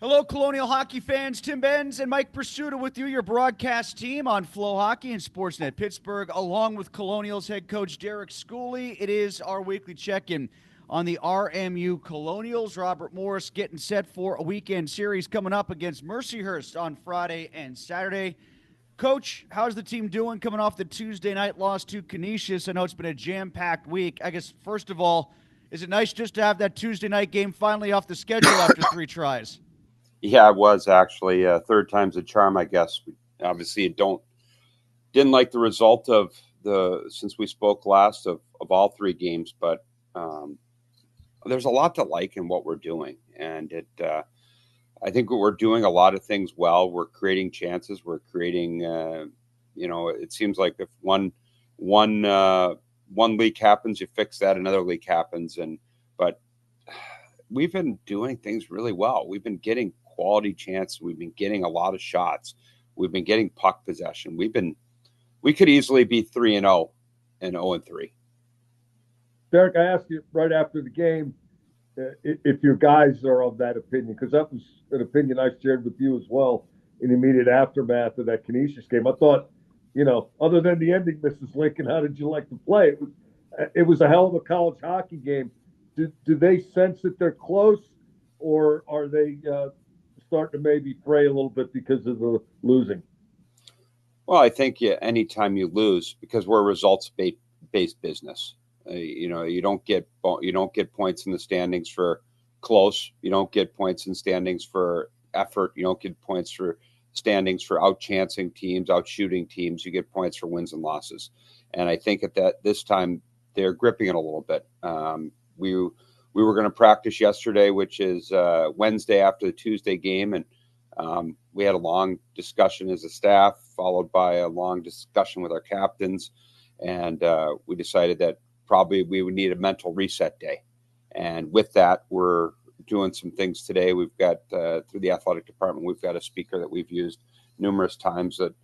Hello, Colonial hockey fans. Tim Benz and Mike Prisuta with you, your broadcast team on Flow Hockey and Sportsnet Pittsburgh, along with Colonials head coach Derek Schooley. It is our weekly check-in on the RMU Colonials. Robert Morris getting set for a weekend series coming up against Mercyhurst on Friday and Saturday. Coach, how's the team doing coming off the Tuesday night loss to Canisius? I know it's been a jam-packed week. I guess, first of all, is it nice just to have that Tuesday night game finally off the schedule after 3 tries? Yeah, it was actually third time's a charm, I guess. Obviously, didn't like the result of since we spoke last of all 3 games, but there's a lot to like in what we're doing, and I think we're doing a lot of things well. We're creating chances. We're creating, it seems like if one leak happens, you fix that, another leak happens, but we've been doing things really well. We've been getting quality chances. We've been getting a lot of shots. We've been getting puck possession. We could easily be 3-0 and 0-3. Derek, I asked you right after the game if your guys are of that opinion, because that was an opinion I shared with you as well in the immediate aftermath of that Canisius game. I thought, other than the ending, Mrs. Lincoln, how did you like to play? It was a hell of a college hockey game. Do they sense that they're close, or are they starting to maybe fray a little bit because of the losing? Well, I think anytime you lose, because we're a results-based business, you don't get points in the standings for close. You don't get points in standings for effort. You don't get points for standings for out-chancing teams, out-shooting teams. You get points for wins and losses. And I think this time they're gripping it a little bit. We were going to practice yesterday, which is Wednesday after the Tuesday game, and we had a long discussion as a staff, followed by a long discussion with our captains, and we decided that probably we would need a mental reset day. And with that, we're doing some things today. We've got, through the athletic department, we've got a speaker that we've used numerous times, that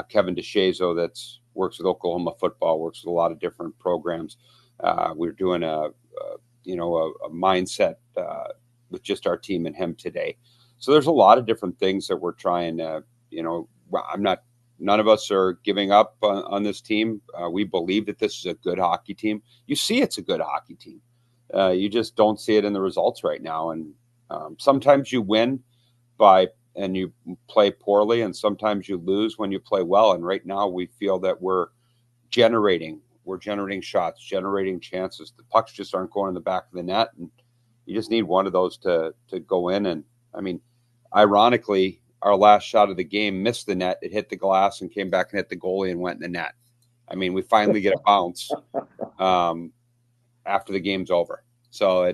Kevin DeShazo, that works with Oklahoma football, works with a lot of different programs. We're doing a mindset with just our team and him today. So there's a lot of different things that we're trying to, none of us are giving up on this team. We believe that this is a good hockey team. You see it's a good hockey team. You just don't see it in the results right now. And sometimes you win and you play poorly, and sometimes you lose when you play well. And right now we feel that we're generating shots, generating chances. The pucks just aren't going in the back of the net, and you just need one of those to go in. And I mean, ironically, our last shot of the game missed the net. It hit the glass and came back and hit the goalie and went in the net. I mean, we finally get a bounce after the game's over. So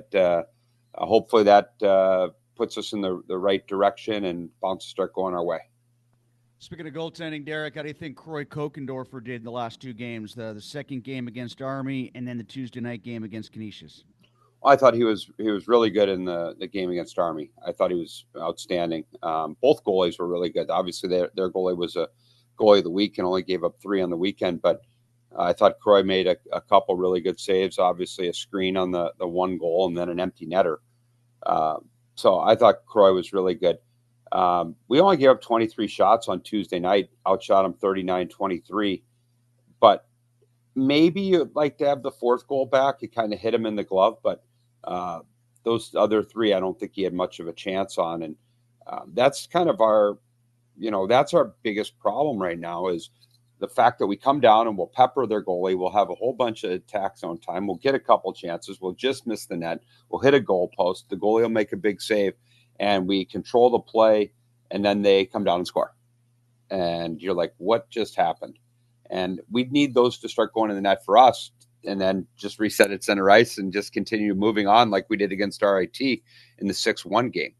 hopefully that puts us in the right direction and bounces start going our way. Speaking of goaltending, Derek, how do you think Croy Kokendorfer did in the last 2 games, the second game against Army and then the Tuesday night game against Canisius? I thought he was really good in the game against Army. I thought he was outstanding. Both goalies were really good. Obviously, their goalie was a goalie of the week and only gave up 3 on the weekend, but I thought Croy made a couple really good saves, obviously a screen on the one goal and then an empty netter. So I thought Croy was really good. We only gave up 23 shots on Tuesday night, outshot him 39-23, but maybe you'd like to have the 4th goal back. It kind of hit him in the glove, but those other 3, I don't think he had much of a chance on. And that's kind of that's our biggest problem right now, is the fact that we come down and we'll pepper their goalie. We'll have a whole bunch of attack zone time. We'll get a couple chances. We'll just miss the net. We'll hit a goal post. The goalie will make a big save, and we control the play, and then they come down and score. And you're like, what just happened? And we need those to start going in the net for us, and then just reset at center ice and just continue moving on like we did against RIT in the 6-1 game.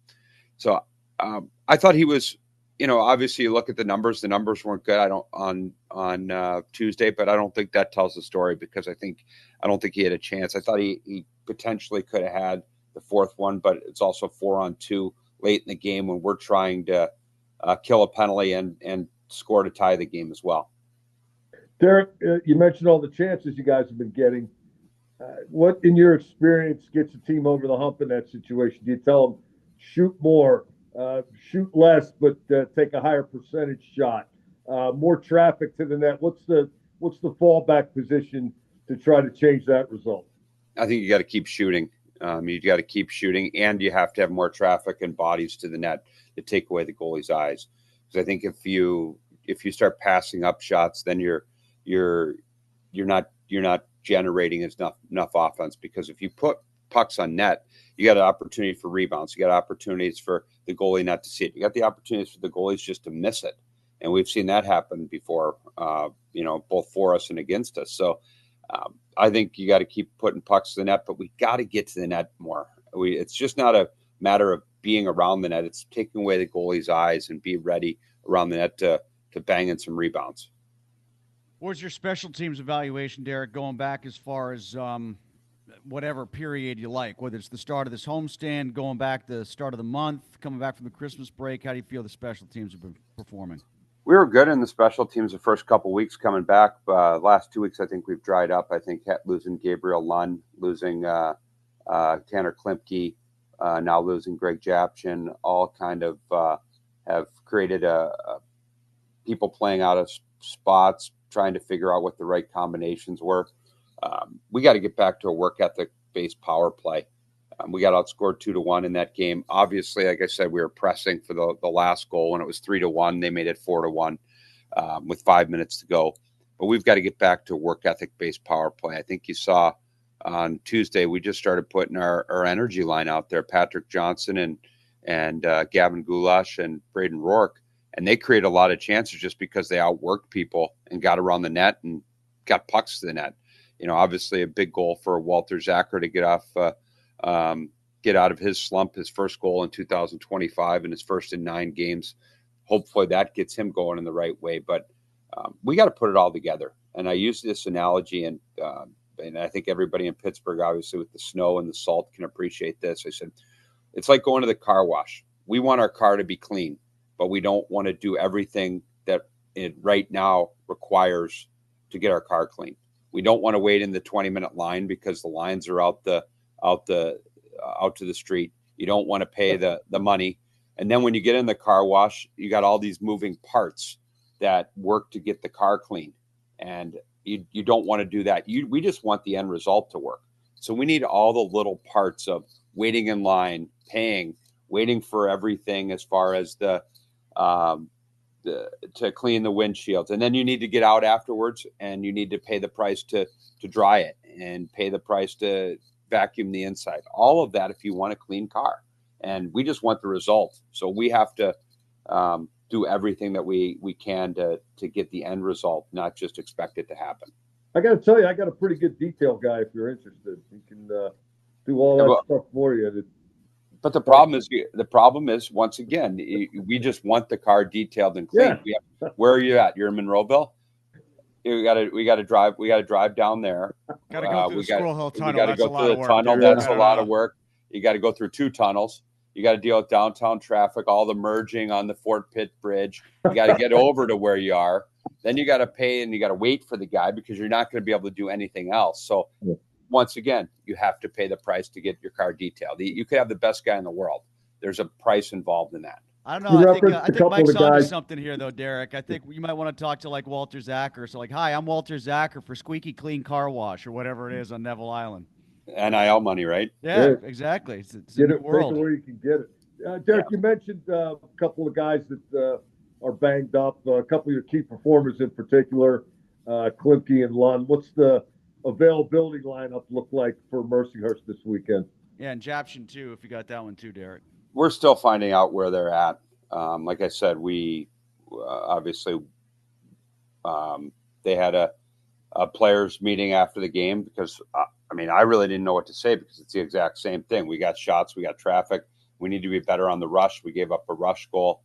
So I thought he was, obviously you look at the numbers weren't good. On Tuesday, but I don't think that tells the story, because I don't think he had a chance. I thought he potentially could have had the 4th one, but it's also 4-on-2 late in the game when we're trying to kill a penalty and score to tie the game as well. Derek, you mentioned all the chances you guys have been getting. What, in your experience, gets a team over the hump in that situation? Do you tell them shoot more, shoot less but take a higher percentage shot, more traffic to the net. What's the fallback position to try to change that result? I think you got to keep shooting. You got to keep shooting, and you have to have more traffic and bodies to the net to take away the goalie's eyes. Because I think if you start passing up shots, then you're not generating enough offense. Because if you put pucks on net, you got an opportunity for rebounds. You got opportunities for the goalie not to see it. You got the opportunities for the goalies just to miss it, and we've seen that happen before. Both for us and against us. So. I think you got to keep putting pucks to the net, but we got to get to the net more. It's just not a matter of being around the net. It's taking away the goalie's eyes and be ready around the net to bang in some rebounds. What's your special teams evaluation, Derek, going back as far as whatever period you like, whether it's the start of this homestand, going back to the start of the month, coming back from the Christmas break? How do you feel the special teams have been performing? We were good in the special teams the first couple of weeks coming back. Last 2 weeks, I think we've dried up. I think losing Gabriel Lund, losing Tanner Klimke, now losing Greg Japchin, all kind of have created people playing out of spots, trying to figure out what the right combinations were. We got to get back to a work ethic-based power play. We got outscored 2-1 in that game. Obviously, like I said, we were pressing for the last goal when it was 3-1. They made it 4-1 with 5 minutes to go. But we've got to get back to work ethic-based power play. I think you saw on Tuesday we just started putting our energy line out there. Patrick Johnson and Gavin Gulash and Braden Rourke, and they created a lot of chances just because they outworked people and got around the net and got pucks to the net. Obviously a big goal for Walter Zacher to get out of his slump, his first goal in 2025 and his first in 9 games. Hopefully that gets him going in the right way. But we got to put it all together. And I use this analogy, and I think everybody in Pittsburgh, obviously with the snow and the salt, can appreciate this. I said, it's like going to the car wash. We want our car to be clean, but we don't want to do everything that it right now requires to get our car clean. We don't want to wait in the 20-minute line because the lines are out to the street. You don't want to pay the money. And then when you get in the car wash, you got all these moving parts that work to get the car clean. And you don't want to do that. We just want the end result to work. So we need all the little parts of waiting in line, paying, waiting for everything as far as to clean the windshields. And then you need to get out afterwards, and you need to pay the price to dry it and pay the price to vacuum the inside. All of that if you want a clean car. And we just want the result. So we have to do everything that we can to get the end result, not just expect it to happen. I got to tell you, I got a pretty good detail guy if you're interested. He can do all that stuff for you. But the problem is, once again, we just want the car detailed and clean. Yeah. Where are you at? You're in Monroeville? We got to drive down there. Got to go through the Squirrel Hill Tunnel. We got to go through the tunnel. That's a lot of work. You got to go through 2 tunnels. You got to deal with downtown traffic, all the merging on the Fort Pitt Bridge. You got to get over to where you are. Then you got to pay, and you got to wait for the guy because you're not going to be able to do anything else. So once again, you have to pay the price to get your car detailed. You could have the best guy in the world. There's a price involved in that. I don't know. I think Mike's on to something here, though, Derek. I think you might want to talk to like Walter Zacher. So hi, I'm Walter Zacher for Squeaky Clean Car Wash or whatever it is on Neville Island. NIL money, right? Yeah, exactly. It's get a it world. where you can get it. Derek, you mentioned a couple of guys that are banged up. A couple of your key performers in particular, Klimke and Lund. What's the availability lineup look like for Mercyhurst this weekend? Yeah, and Japchin too, if you got that one too, Derek. We're still finding out where they're at. Like I said, we obviously they had a players meeting after the game because I really didn't know what to say because it's the exact same thing. We got shots, we got traffic. We need to be better on the rush. We gave up a rush goal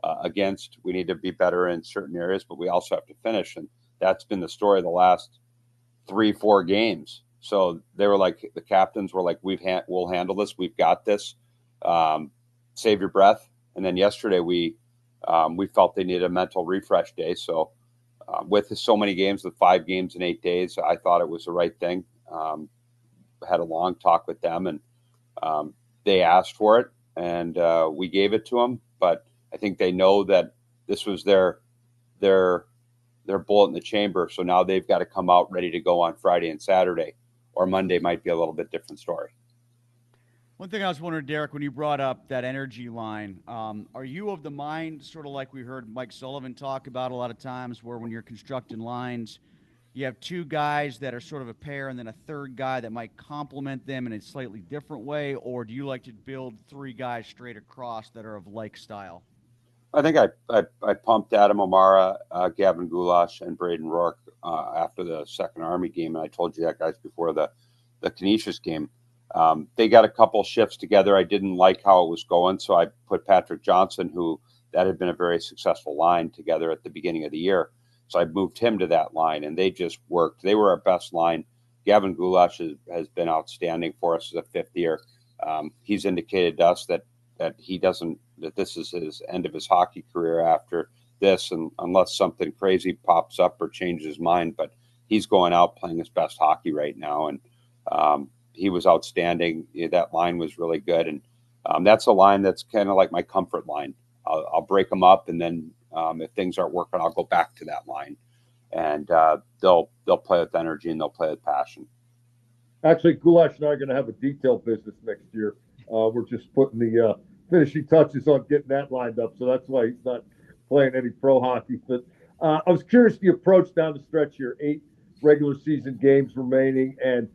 against. We need to be better in certain areas, but we also have to finish, and that's been the story of the last 3-4 games. So they were like, the captains were like, we'll handle this. We've got this. Save your breath. And then yesterday we felt they needed a mental refresh day. So with so many games, with 5 games in 8 days, I thought it was the right thing. Had a long talk with them, and they asked for it. and we gave it to them. But I think they know that this was their bullet in the chamber. So now they've got to come out ready to go on Friday and Saturday, or Monday might be a little bit different story. One thing I was wondering, Derek, when you brought up that energy line, are you of the mind, sort of like we heard Mike Sullivan talk about a lot of times, where when you're constructing lines, you have two guys that are sort of a pair and then a third guy that might complement them in a slightly different way? Or do you like to build three guys straight across that are of like style? I think I pumped Adam O'Mara, Gavin Goulash, and Braden Rourke after the second Army game, and I told you that, guys, before the Canisius game. They got a couple shifts together. I didn't like how it was going, so I put Patrick Johnson, who that had been a very successful line together at the beginning of the year. So I moved him to that line, and they just worked. They were our best line. Gavin Goulash has been outstanding for us as a fifth year. He's indicated to us that this is his end of his hockey career after this, and unless something crazy pops up or changes his mind, but he's going out playing his best hockey right now, and he was outstanding. That line was really good, and that's a line that's kind of like my comfort line. I'll break them up, and then if things aren't working, I'll go back to that line, and they'll play with energy and they'll play with passion. Actually, Goulash and I are going to have a detail business next year. We're just putting the finishing touches on getting that lined up, so that's why he's not playing any pro hockey. But I was curious the approach down the stretch here. 8 regular season games remaining, and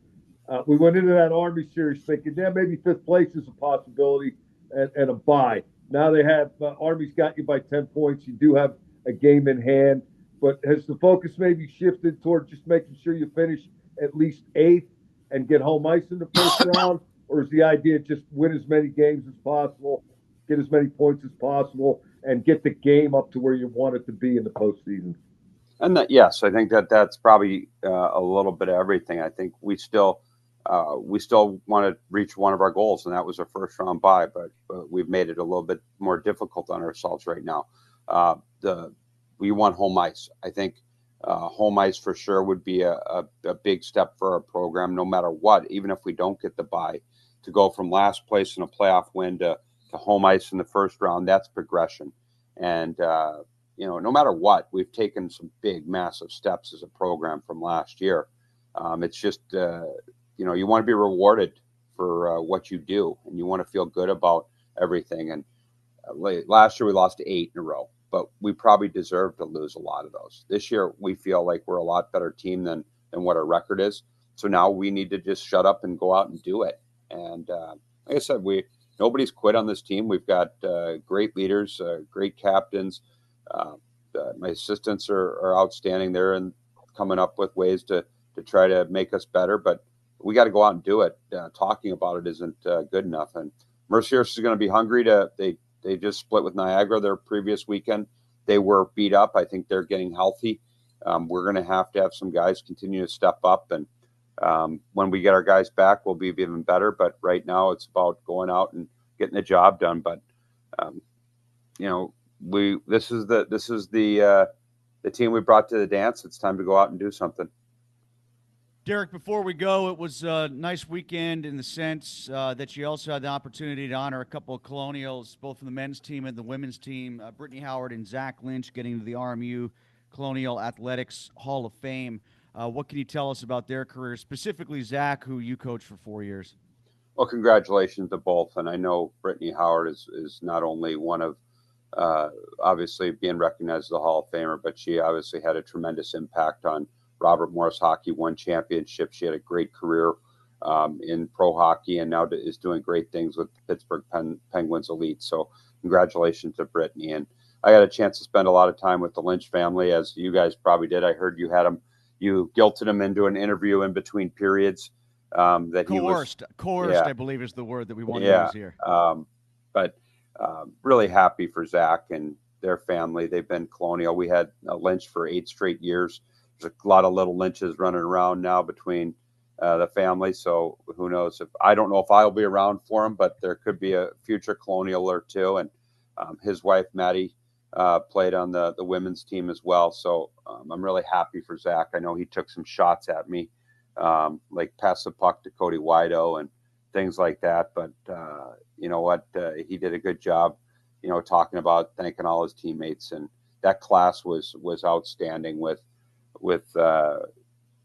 we went into that Army series thinking, yeah, maybe 5th place is a possibility and a bye. Now they have Army's got you by 10 points. You do have a game in hand, but has the focus maybe shifted toward just making sure you finish at least 8th and get home ice in the first round? Or is the idea just win as many games as possible, get as many points as possible, and get the game up to where you want it to be in the postseason? And yes, I think that's probably a little bit of everything. I think we still want to reach one of our goals, and that was a first round bye, but we've made it a little bit more difficult on ourselves right now. We want home ice. I think home ice for sure would be a big step for our program, no matter what. Even if we don't get the bye, to go from last place in a playoff win to home ice in the first round, that's progression. And no matter what, we've taken some big, massive steps as a program from last year. It's just you want to be rewarded for what you do, and you want to feel good about everything. And last year we lost 8 in a row, but we probably deserve to lose a lot of those. This year we feel like we're a lot better team than what our record is. So now we need to just shut up and go out and do it. And like I said, nobody's quit on this team. We've got great leaders, great captains. My assistants are outstanding there and coming up with ways to try to make us better. But we got to go out and do it. Talking about it isn't good enough. And Mercyhurst is going to be hungry they just split with Niagara their previous weekend. They were beat up. I think they're getting healthy. We're going to have some guys continue to step up. And when we get our guys back, we'll be even better. But right now it's about going out and getting the job done. But, this is the team we brought to the dance. It's time to go out and do something. Derek, before we go, it was a nice weekend in the sense that you also had the opportunity to honor a couple of Colonials, both from the men's team and the women's team, Brittany Howard and Zach Lynch getting into the RMU Colonial Athletics Hall of Fame. What can you tell us about their careers, specifically Zach, who you coached for 4 years? Well, congratulations to both. And I know Brittany Howard is not only one of obviously being recognized as a Hall of Famer, but she obviously had a tremendous impact on Robert Morris Hockey, won championships. She had a great career in pro hockey and now is doing great things with Pittsburgh Penguins Elite. So congratulations to Brittany. And I got a chance to spend a lot of time with the Lynch family, as you guys probably did. I heard you guilted him into an interview in between periods. That coerced, yeah. I believe is the word that we want to use here. But really happy for Zach and their family. They've been Colonial. We had Lynch for 8 straight years. There's a lot of little Lynches running around now between the family. So who knows? I don't know if I'll be around for him, but there could be a future Colonial or two. And his wife, Maddie, played on the women's team as well. So I'm really happy for Zach. I know he took some shots at me, like pass the puck to Cody Wido. And things like that. But you know what? He did a good job, talking about thanking all his teammates, and that class was outstanding with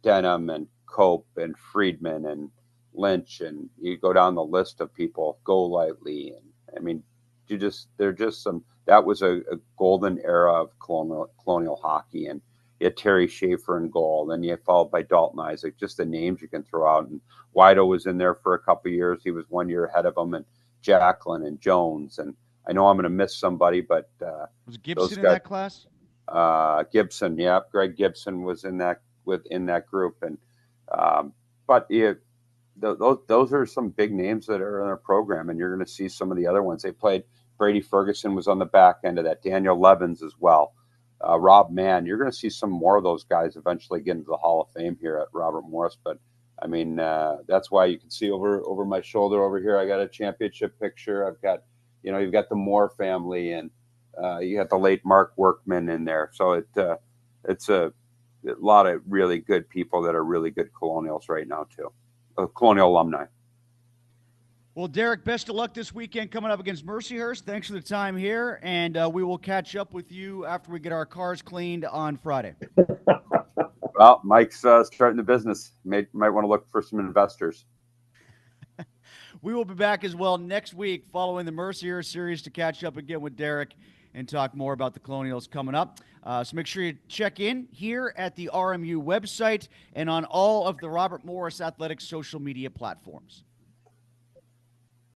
Denham and Cope and Friedman and Lynch, and you go down the list of people, Go Lightly, and I mean, they're just some. That was a golden era of colonial hockey, and you had Terry Schaefer in goal, then you had followed by Dalton Isaac. Just the names you can throw out, and Wido was in there for a couple of years. He was 1 year ahead of him, and Jacqueline and Jones, and I know I'm going to miss somebody, but was Gibson in that class? Gibson, yeah, Greg Gibson was in that group, and but those are some big names that are in our program, and you're going to see some of the other ones. They played. Brady Ferguson was on the back end of that. Daniel Levins as well. Rob Mann. You're going to see some more of those guys eventually get into the Hall of Fame here at Robert Morris. But I mean, that's why you can see over my shoulder over here, I got a championship picture. I've got, you've got the Moore family, and you got the late Mark Workman in there. So it's a lot of really good people that are really good Colonials right now too. Colonial alumni. Well, Derek, best of luck this weekend coming up against Mercyhurst. Thanks for the time here, and we will catch up with you after we get our cars cleaned on Friday. Well, Mike's starting the business. Might want to look for some investors. We will be back as well next week following the Mercyhurst series to catch up again with Derek and talk more about the Colonials coming up. So make sure you check in here at the RMU website and on all of the Robert Morris Athletics social media platforms.